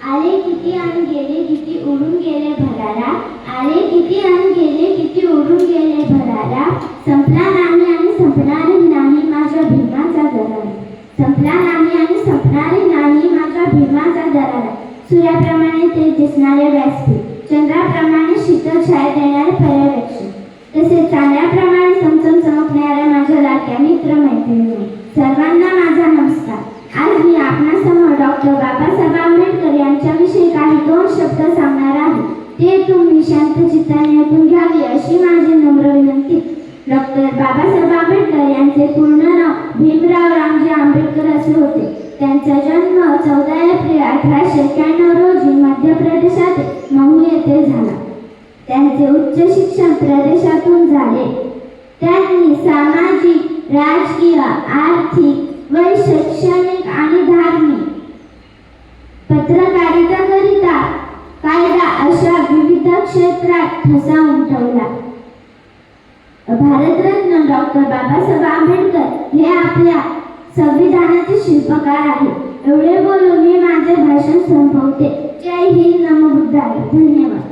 आले किती आणि गेले किती उडून गेले भरारा, आले किती आणि गेले किती उडून गेले भरारा, संपला नाही आणि संपणारही नाही माझ्या भीमाचा दरारा, संपला नाही आणि संपणारही नाही माझ्या भीमाचा दरारा. सूर्याप्रमाणे ते दिसणारे व्यासपीठ, चंद्राप्रमाणे शीतल छाया देणारे पर्यवेक्षण, तसेच चांदण्याप्रमाणे चमचम चमकणाऱ्या माझ्या लाडक्या मित्रमैत्रिणी, सर्वांना माझा नमस्कार. आज मी आपणासमोर डॉक्टर बाबासाहेब आंबेडकर यांच्याविषयी काही 2 शब्द सांगणार आहे. ते तुम्ही शांत चित्ताने ऐकून घ्यावे अशी माझी नम्र विनंती. डॉक्टर बाबासाहेब आंबेडकर यांचे पूर्ण नाव भीमराव रामजी आंबेडकर असे होते. त्यांचा जन्म 14 एप्रिल 1891 रोजी मध्य प्रदेशातील महू येथे झाला. त्यांचे उच्च शिक्षण प्रदेशातून झाले. त्यांनी सामाजिक, राजकीय, आर्थिक व शैक्षणिक आणि धार्मिक, पत्रकारिता, कायदा अशा विविध क्षेत्रात ठसा उमटवला. भारतरत्न डॉक्टर बाबासाहेब आंबेडकर हे आपल्या संविधानाचे शिल्पकार आहेत. एवढे बोलून मी माझे भाषण संपवते. जय हिंद, नमो बुद्धाय. धन्यवाद.